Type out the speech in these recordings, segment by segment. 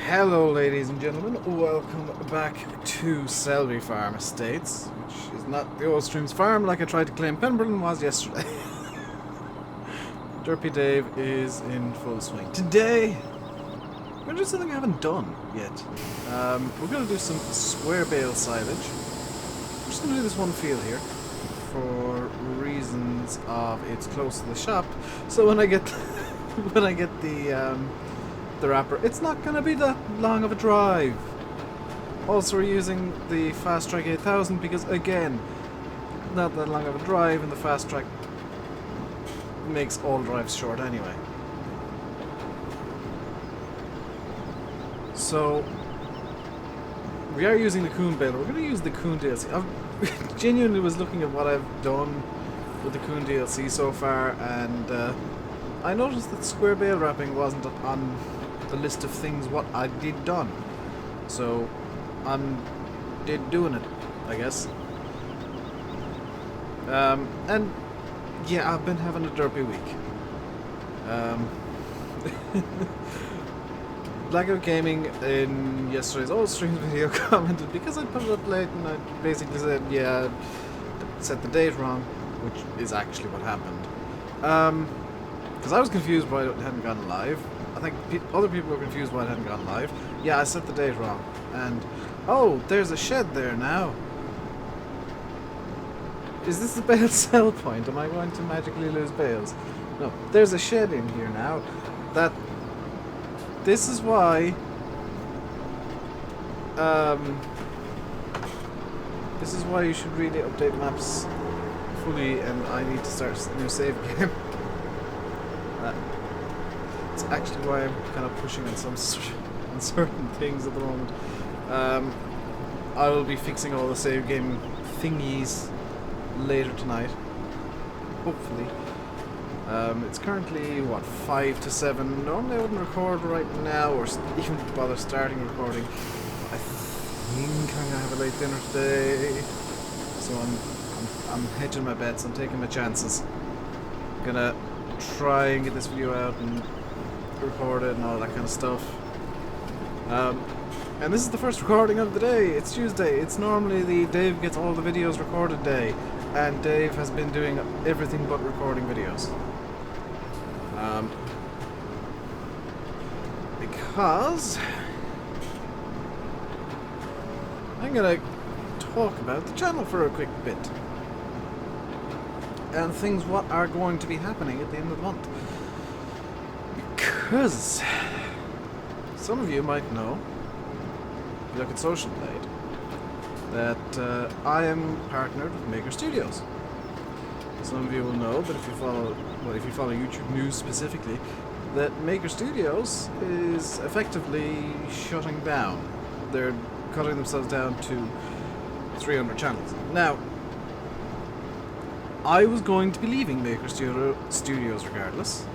Hello ladies and gentlemen, welcome back to Selby Farm Estates, which is not the old Streams farm like I tried to claim Pemberton was yesterday. Derpy Dave is in full swing. Today, we're going to do something I haven't done yet. We're going to do some square bale silage. We're just going to do this one field here for reasons of it's close to the shop, so when I get the wrapper, it's not going to be that long of a drive. Also, we're using the Fastrac 8000 because, again, not that long of a drive, and the Fastrac makes all drives short anyway. So, we are using the Kuhn bale. We're going to use the Kuhn DLC. I genuinely was looking at what I've done with the Kuhn DLC so far, and I noticed that square bale wrapping wasn't on the list of things what I did done. So I'm doing it, I guess. And yeah, I've been having a derpy week. Blackout Gaming in yesterday's old streams video commented because I put it up late and I basically said, yeah, set the date wrong, which is actually what happened. Because I was confused why it hadn't gone live. I think other people were confused why it hadn't gone live. Yeah, I set the date wrong. And, oh, there's a shed there now. Is this the bale sell point? Am I going to magically lose bales? No, there's a shed in here now. This is why... this is why you should really update maps fully, and I need to start a new save game. It's actually why I'm kind of pushing on on certain things at the moment. I will be fixing all the save game thingies later tonight, hopefully. It's currently, what, 5 to 7. Normally I wouldn't record right now or even bother starting recording. I think I'm gonna have a late dinner today, so I'm hedging my bets. I'm taking my chances. I'm gonna try and get this video out and record it and all that kind of stuff. And this is the first recording of the day. It's Tuesday. It's normally the Dave gets all the videos recorded day, and Dave has been doing everything but recording videos. Because I'm gonna talk about the channel for a quick bit and things what are going to be happening at the end of the month. Because some of you might know, if you look at Social Blade, that I am partnered with Maker Studios. Some of you will know that if you follow YouTube news specifically, that Maker Studios is effectively shutting down. They're cutting themselves down to 300 channels. Now, I was going to be leaving Maker Studios regardless.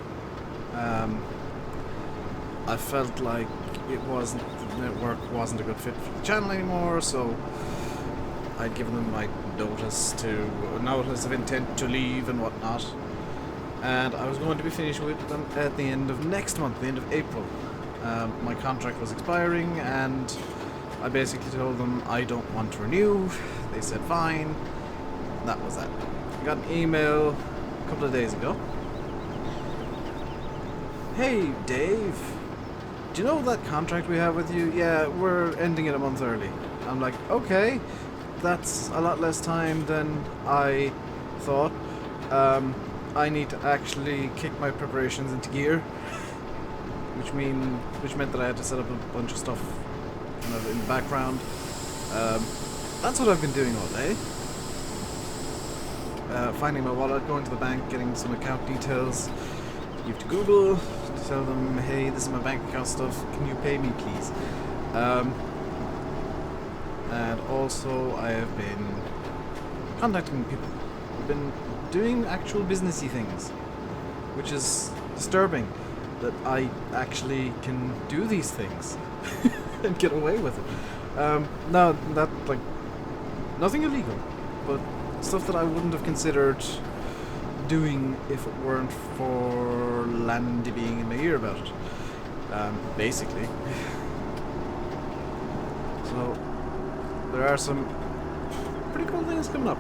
I felt like the network wasn't a good fit for the channel anymore, so I'd given them my notice of intent to leave and whatnot. And I was going to be finished with them at the end of next month, the end of April. My contract was expiring, and I basically told them I don't want to renew. They said fine. That was that. I got an email a couple of days ago. Hey, Dave. Do you know that contract we have with you? Yeah, we're ending it a month early. I'm like, okay, that's a lot less time than I thought. I need to actually kick my preparations into gear, which meant that I had to set up a bunch of stuff kind of in the background. That's what I've been doing all day. Finding my wallet, going to the bank, getting some account details. You have to Google to tell them, hey, this is my bank account stuff, can you pay me please? And also I have been contacting people. I've been doing actual businessy things, which is disturbing that I actually can do these things and get away with it. No, not like nothing illegal, but stuff that I wouldn't have considered doing if it weren't for Landy being in my ear about it. Basically. So there are some pretty cool things coming up.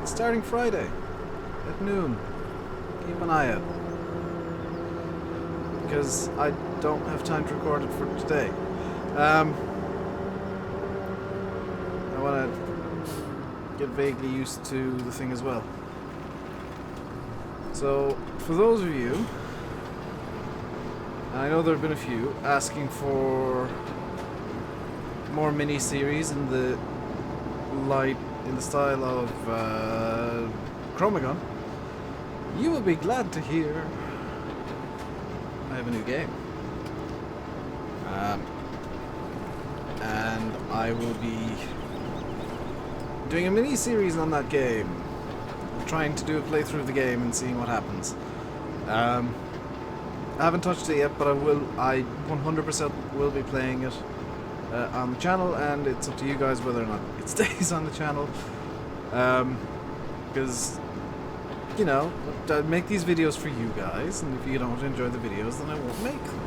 Starting Friday at noon. Keep an eye out. Because I don't have time to record it for today. I want to get vaguely used to the thing as well. So, for those of you, and I know there have been a few, asking for more mini-series in the style of Chromagon, you will be glad to hear I have a new game. And I will be doing a mini-series on that game. Trying to do a playthrough of the game and seeing what happens. I haven't touched it yet, but I 100% will be playing it on the channel, and it's up to you guys whether or not it stays on the channel. Because, you know, I make these videos for you guys, and if you don't enjoy the videos, then I won't make them.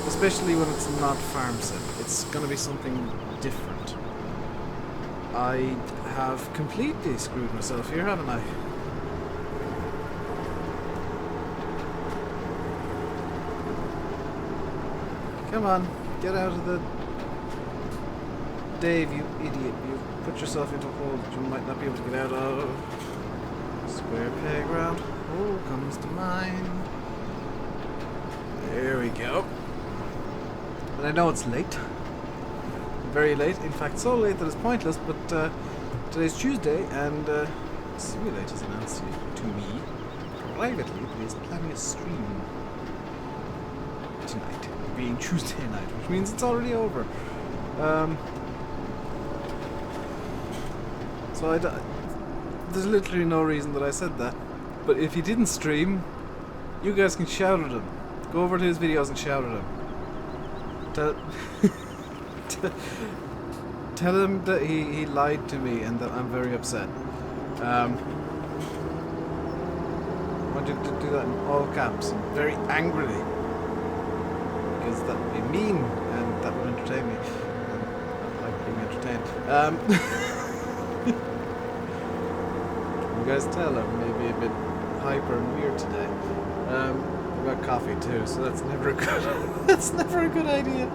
Especially when it's not farm sim. It's gonna be something different. I have completely screwed myself here, haven't I? Come on, get out of the... Dave, you idiot. You put yourself into a hole that you might not be able to get out of. Square peg round. Oh, comes to mind. There we go. And I know it's late. Very late. In fact, so late that it's pointless, but today's Tuesday, and Simulate has announced to me privately that he's planning a stream tonight, being Tuesday night, which means it's already over. So there's literally no reason that I said that, but if he didn't stream, you guys can shout at him. Go over to his videos and shout at him. Tell him that he lied to me and that I'm very upset. I want you to do that in all caps, very angrily, because that would be mean and that would entertain me. And I like being entertained. You guys tell I'm maybe a bit hyper and weird today. I've got coffee too, so that's never a good. That's never a good idea.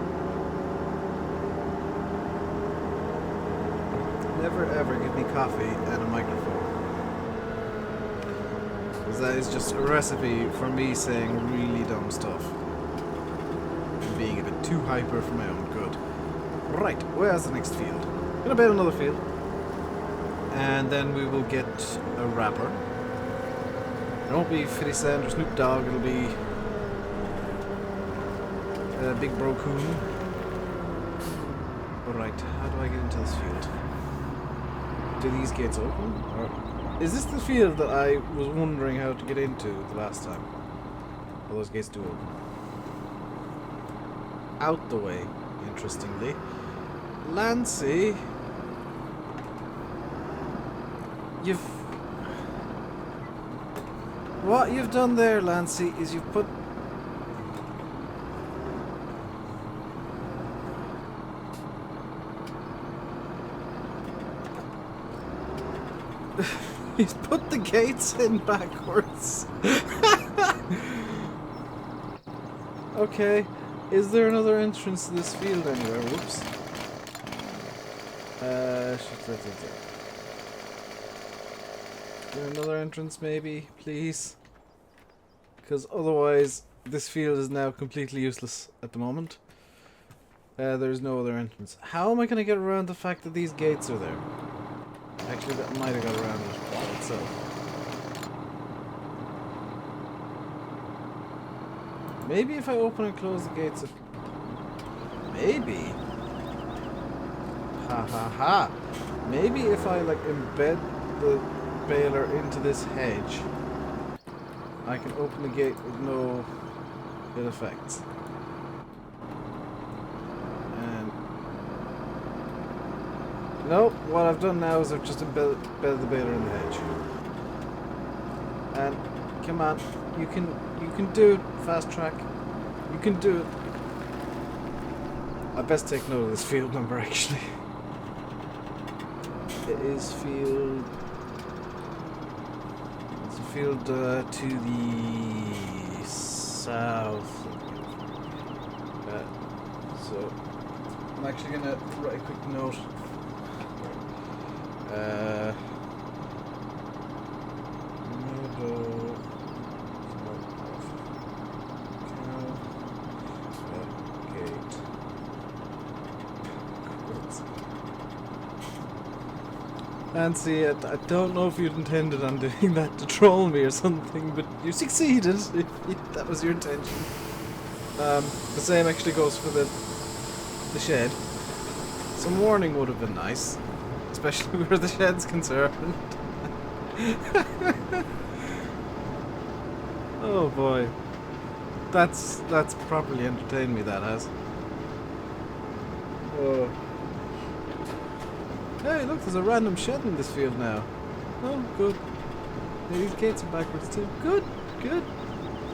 Never ever give me coffee and a microphone, because that is just a recipe for me saying really dumb stuff and being a bit too hyper for my own good. Right, where's the next field? I'm gonna bale another field, and then we will get a wrapper. It won't be 50 Cent or Snoop Dogg, it'll be Big Bro Kuhn. Alright, how do I get into this field? Do these gates open? Or is this the field that I was wondering how to get into the last time? Well, those gates do open. Out the way, interestingly. Lancy, what you've done there, Lancy, is you've put... He's put the gates in backwards. Okay, is there another entrance to this field anywhere? Whoops. Is there another entrance maybe, please? Because otherwise this field is now completely useless at the moment. There's no other entrance. How am I going to get around the fact that these gates are there? Actually, that might have got around it by itself. Maybe if I open and close the gates... Maybe. Ha ha ha. Maybe if I like embed the baler into this hedge, I can open the gate with no ill effects. And nope, what I've done now is I've just embedded the baler in the hedge. And Come on, you can do it, Fastrac. You can do it. I best take note of this field number actually. It is field. It's a field to the south. So I'm actually gonna write a quick note. Nancy, I don't know if you'd intended on doing that to troll me or something, but you succeeded, if that was your intention. The same actually goes for the shed. Some warning would have been nice, especially where the shed's concerned. Oh boy. That's properly entertained me, that has. Oh. Hey, look, there's a random shed in this field now. Oh, good. These gates are backwards too. Good, good.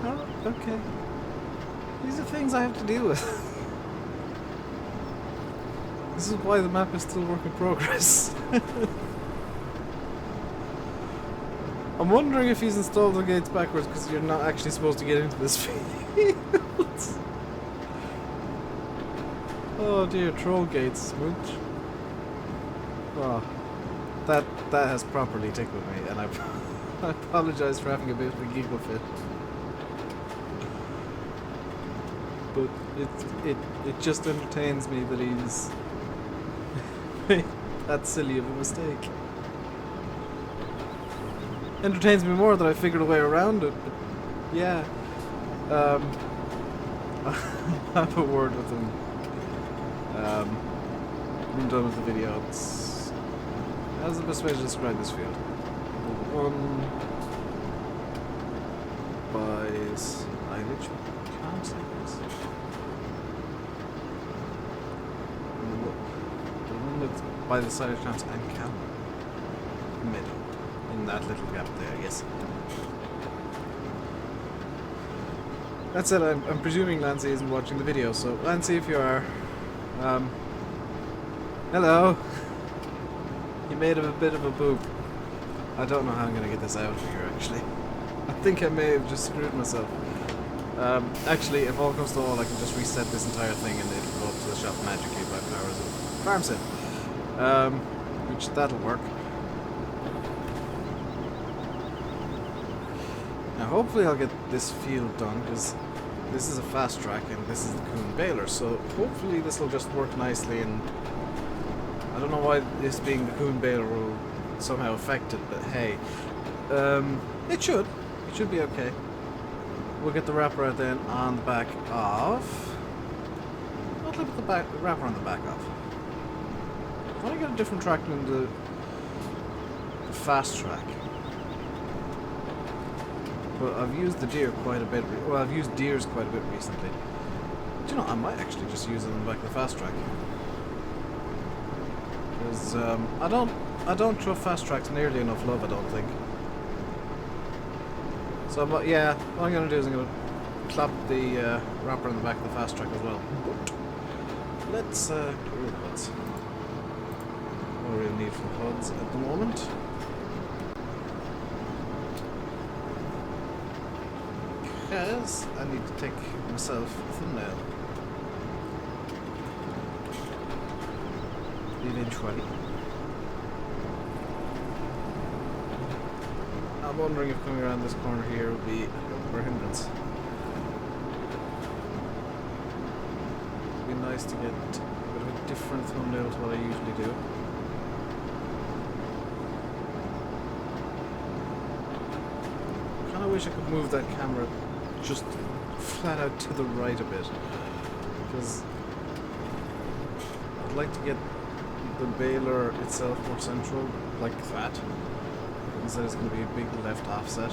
Oh, okay. These are things I have to deal with. This is why the map is still work in progress. I'm wondering if he's installed the gates backwards because you're not actually supposed to get into this field. Oh dear, troll gates, smooch. Oh, that has properly tickled me, and I apologize for having a bit of a giggle fit. But it just entertains me that he's that silly of a mistake. Entertains me more that I figured a way around it. But yeah, I'll have a word with him. I'm done with the video. How's the best way to describe this field? One by silage. Can't say this. The one that's by the silage counts and camera. Middle. In that little gap there, yes. That said, I'm presuming Lancy isn't watching the video, so Lancy, if you are, hello. You made a bit of a boop. I don't know how I'm gonna get this out of here, actually. I think I may have just screwed myself. Actually, if all comes to all, I can just reset this entire thing and it'll go up to the shop magically by powers of farm sim. Which that'll work. Now hopefully I'll get this field done, because this is a Fastrac and this is the Kuhn baler, so hopefully this will just work nicely, and I don't know why this being the Kuhn baler will somehow affect it, but hey, it should be okay. We'll get the wrapper out then on the back of, I'll flip the wrapper on the back of. I want to get a different track than the Fastrac. But I've used the deer quite a bit. Well, I've used deers quite a bit recently. Do you know, I might actually just use it on the back of the Fastrac. Because I don't show Fastracs nearly enough love, I don't think. So, yeah, what I'm going to do is I'm going to clap the wrapper on the back of the Fastrac as well. But let's get rid of the HUDs. No real need for HUDs at the moment. Because I need to take myself a thumbnail. Eventually. I'm wondering if coming around this corner here would be a hindrance. It'd be nice to get a bit of a different thumbnail to what I usually do. I kinda wish I could move that camera just flat out to the right a bit, because I'd like to get the baler itself more central, like that. Instead it's going to be a big left offset.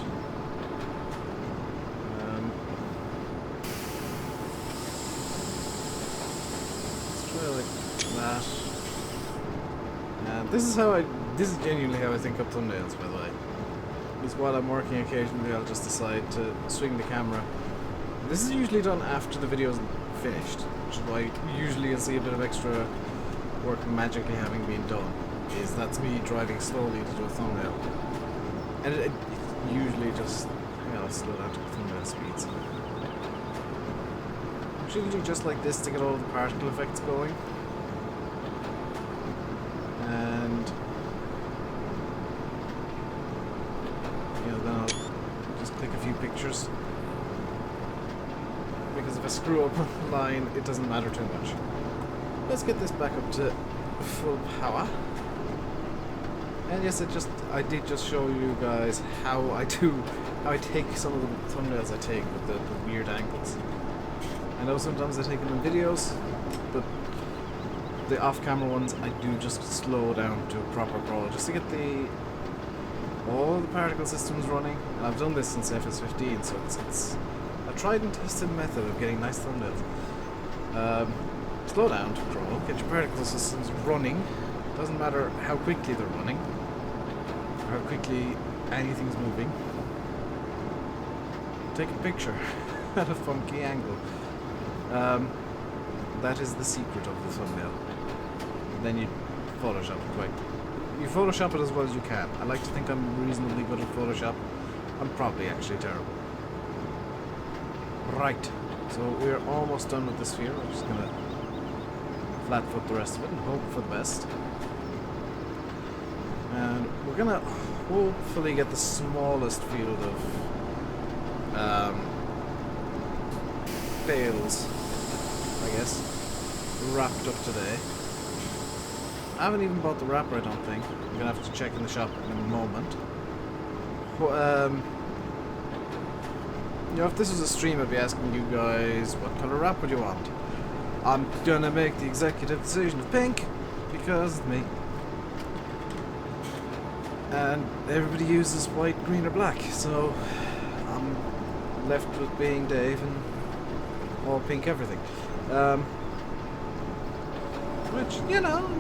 Let's try like that. And this is genuinely how I think up thumbnails, by the way. is while I'm working occasionally I'll just decide to swing the camera. This is usually done after the video's finished, which is why usually you'll see a bit of extra work magically having been done. That's me driving slowly to do a thumbnail. And it usually just... I'll slow down to thumbnail speeds. Usually do just like this to get all the particle effects going. And... then I'll just click a few pictures. Because if I screw up a line, it doesn't matter too much. Let's get this back up to full power. And yes, I did just show you guys how I take some of the thumbnails I take with the weird angles. I know sometimes I take them in videos, but the off-camera ones I do just slow down to a proper crawl just to get all the particle systems running. And I've done this since FS15, so it's a tried and tested method of getting nice thumbnails. Slow down to crawl, get your particle systems running. Doesn't matter how quickly they're running, or how quickly anything's moving. Take a picture at a funky angle. That is the secret of the thumbnail. Then you Photoshop it quick. You Photoshop it as well as you can. I like to think I'm reasonably good at Photoshop. I'm probably actually terrible. Right, so we're almost done with this field. I'm just gonna flat foot the rest of it and hope for the best. And we're gonna hopefully get the smallest field of bales, I guess, wrapped up today. I haven't even bought the wrapper, I don't think. I'm gonna have to check in the shop in a moment. You know, if this was a stream, I'd be asking you guys, what color wrap would you want? I'm gonna make the executive decision of pink, because it's me. And everybody uses white, green, or black, so I'm left with being Dave and all pink everything. Which, you know...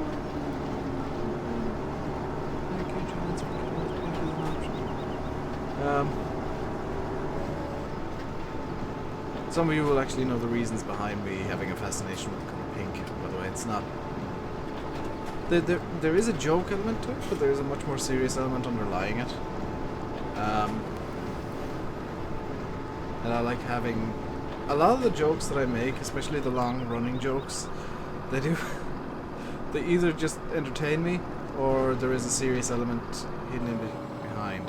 some of you will actually know the reasons behind me having a fascination with the color pink. By the way, it's not... There is a joke element to it, but there is a much more serious element underlying it. And I like having... A lot of the jokes that I make, especially the long-running jokes, they either just entertain me, or there is a serious element hidden in behind.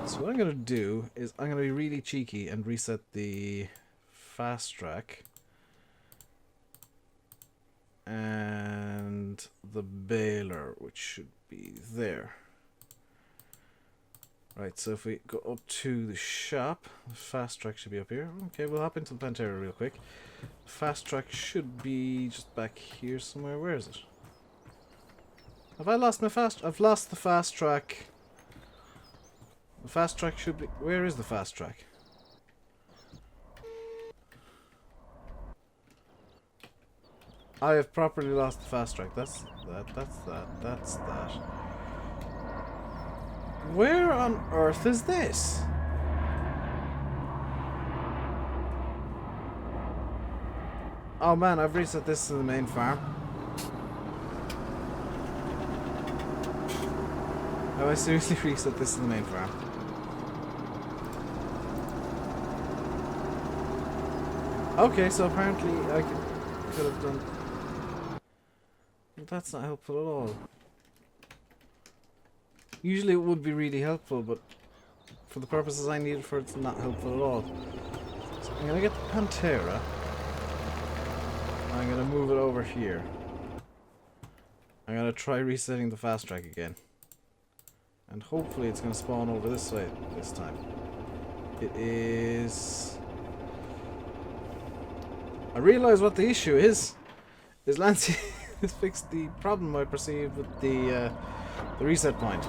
So what I'm going to do is I'm going to be really cheeky and reset the Fastrac and the baler, which should be there. Right, so if we go up to the shop, the Fastrac should be up here. Okay, we'll hop into the Plantera real quick. The Fastrac should be just back here somewhere. Where is it? Have I lost my I've lost the Fastrac. The Fastrac should be... Where is the Fastrac? I have properly lost the Fastrac. That's that. Where on earth is this? Oh man, I've reset this to the main farm. Have I seriously reset this to the main farm? Okay, so apparently I could have done... Well, that's not helpful at all. Usually it would be really helpful, but for the purposes I need it for, it's not helpful at all. So I'm going to get the Pantera. I'm going to move it over here. I'm going to try resetting the Fastrac again. And hopefully it's going to spawn over this way this time. It is... I realise what the issue is. Lancey has fixed the problem I perceived with the reset point.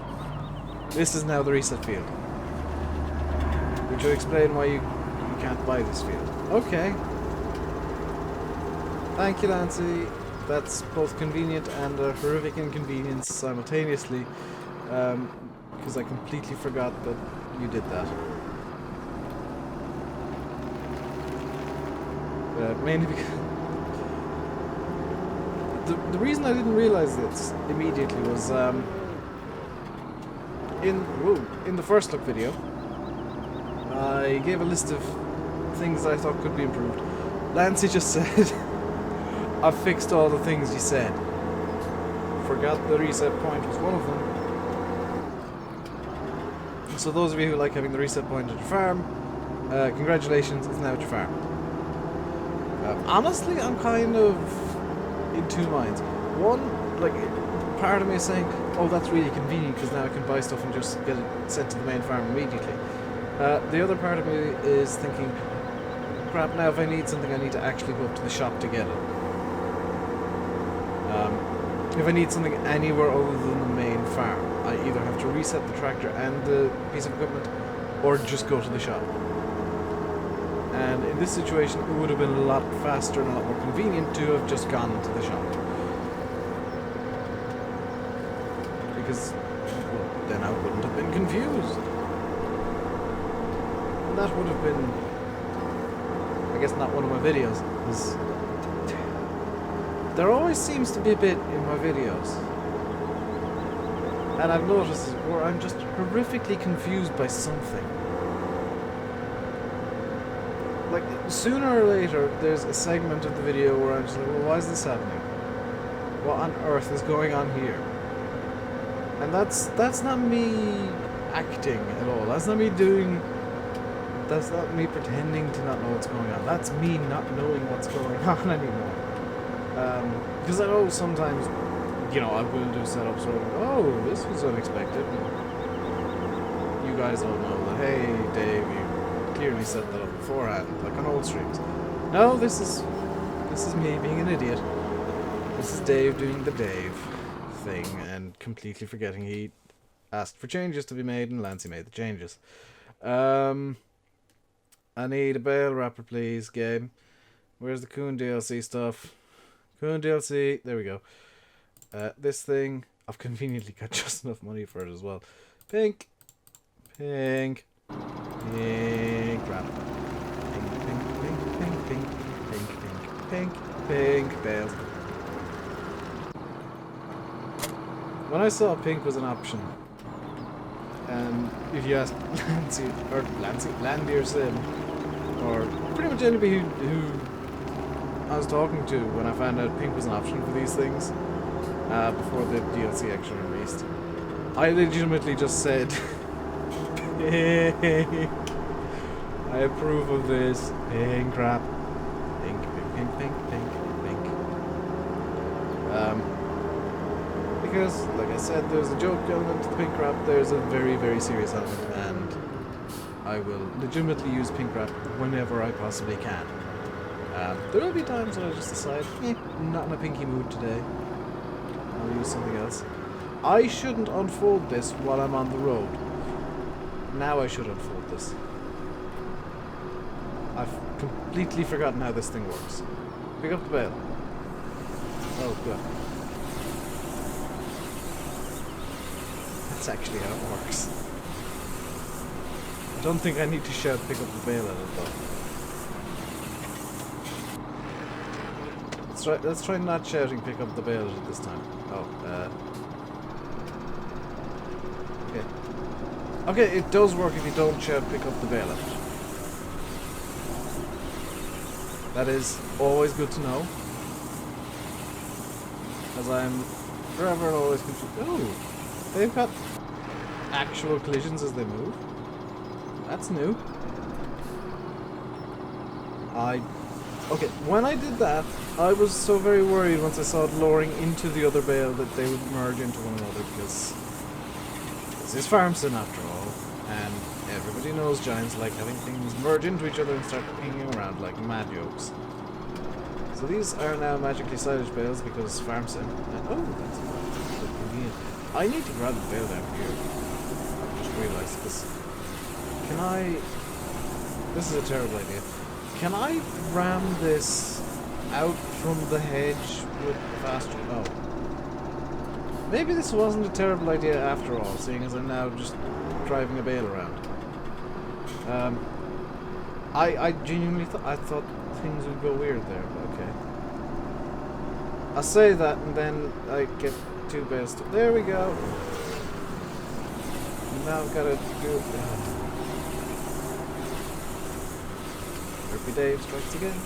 This is now the reset field. Which will explain why you can't buy this field. Okay. Thank you, Lancey. That's both convenient and a horrific inconvenience simultaneously. because I completely forgot that you did that. Mainly because the reason I didn't realize this immediately was in the first look video, I gave a list of things I thought could be improved. Lancey just said, "I've fixed all the things you said." Forgot the reset point was one of them. So those of you who like having the reset point at your farm, congratulations, it's now at your farm. Honestly, I'm kind of in two minds. One, like, part of me is saying, oh, that's really convenient because now I can buy stuff and just get it sent to the main farm immediately. The other part of me is thinking, crap, now if I need something I need to actually go up to the shop to get it. If I need something anywhere other than the main farm, I either have to reset the tractor and the piece of equipment, or just go to the shop. And in this situation, it would have been a lot faster and a lot more convenient to have just gone to the shop. Because, well, then I wouldn't have been confused. And that would have been, I guess, not one of my videos. There always seems to be a bit in my videos. And I've noticed where I'm just horrifically confused by something. Like, sooner or later, there's a segment of the video where I'm just like, well, why is this happening? What on earth is going on here? And that's not me acting at all. That's not me pretending to not know what's going on. That's me not knowing what's going on anymore. Because I know sometimes, you know, I will do setups where, oh, this was unexpected. You guys all know that, hey, Dave, you clearly set that up beforehand, like on old streams. No, this is me being an idiot. This is Dave doing the Dave thing and completely forgetting he asked for changes to be made and Lancey made the changes. I need a bale wrapper, please, game. Where's the Kuhn DLC stuff? Kuhn DLC, there we go. This thing, I've conveniently got just enough money for it as well. Pink. Pink. Pink wrap. Pink, pink, pink, pink, pink, pink, pink, pink, pink, bales. When I saw pink was an option, and if you ask Landy or Sim, or pretty much anybody who I was talking to when I found out pink was an option for these things, before the DLC actually released, I legitimately just said, pink. I approve of this. Pink crap. Pink, pink, pink, pink, pink, pink. Because, like I said, there's a joke element to the pink crap, there's a very, very serious element, and I will legitimately use pink crap whenever I possibly can. There will be times when I just decide, I'm not in a pinky mood today. I'll use something else. I shouldn't unfold this while I'm on the road. Now I should unfold this. I've completely forgotten how this thing works. Pick up the bale. Oh, good. That's actually how it works. I don't think I need to shout pick up the bale at it though. Let's try not shouting pick up the bale at it this time. Oh, okay. Okay, it does work if you don't shout pick up the bale at it. That is always good to know. As I'm forever and always confused. Oh, they've got actual collisions as they move. That's new. Okay, when I did that, I was so very worried once I saw it lowering into the other bale that they would merge into one another, because this is farm sim after all, and everybody knows giants like having things merge into each other and start pinging around like mad yokes. So these are now magically silage bales because farm sim. And, oh, that's convenient. I need to grab the bale down here. I've just realised this. Can I... This is a terrible idea. Can I ram this out from the hedge with the Fastrac? Oh. Maybe this wasn't a terrible idea after all, seeing as I'm now just driving a bale around. I genuinely thought things would go weird there, but okay. I say that and then I get 2 bales to... There we go! Now I've got to do... RainbowDave strikes again.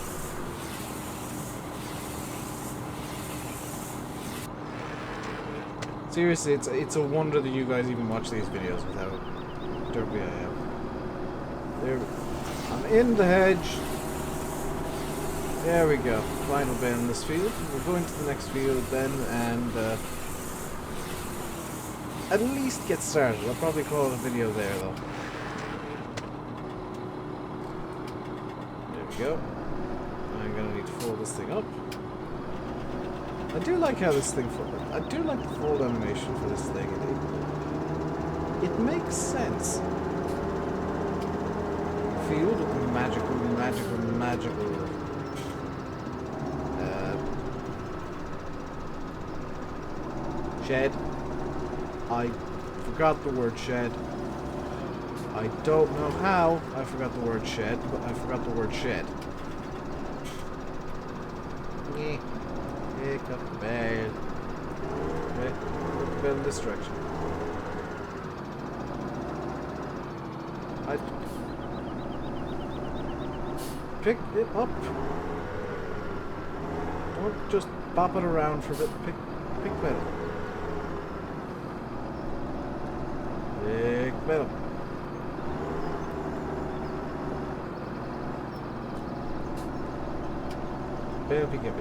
Seriously, it's a wonder that you guys even watch these videos with how derpy I am. There, I'm in the hedge. There we go. Final bale in this field. We're going to the next field then, and at least get started. I'll probably call it a video there, though. There we go. I'm gonna need to fold this thing up. I do like how this thing folds. I do like the fold animation for this thing. It makes sense. Field of magical. Shed. I forgot the word shed. I don't know how I forgot the word shed, but I forgot the word shed. Yeah. Pick up the bale. Okay, put the bale in this direction. I pick it up. Don't just bop it around for a bit. Pick bale. Pick bale. Bale, pick it.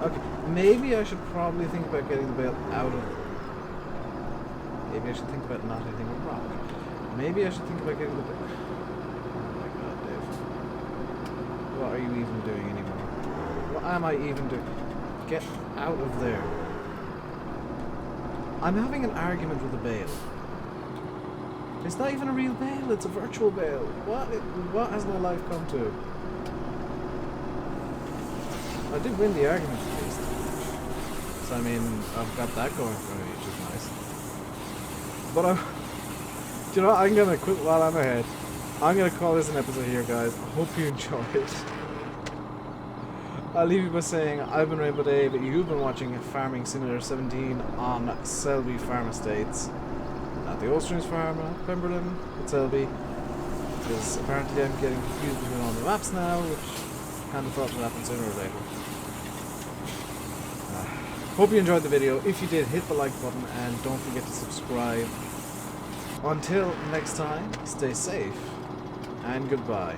Okay, maybe I should probably think about getting the bale out of... Maybe I should think about not hitting a rock. Maybe I should think about getting the bale... Oh my god, Dave. What are you even doing anymore? What am I even doing? Get out of there. I'm having an argument with a bale. It's not even a real bale, it's a virtual bale. What has my life come to? I did win the argument at least. So I mean, I've got that going for me, which is nice. But do you know what? I'm gonna quit while I'm ahead. I'm gonna call this an episode here, guys. I hope you enjoy it. I'll leave you by saying I've been RainbowDave. You've been watching Farming Simulator 17 on Selby Farm Estates at the Old Springs Farm at Pemberton at Selby. Because apparently I'm getting confused between all the maps now, which kind of thought would happen sooner or later. Hope you enjoyed the video. If you did, hit the like button and don't forget to subscribe. Until next time, stay safe and goodbye.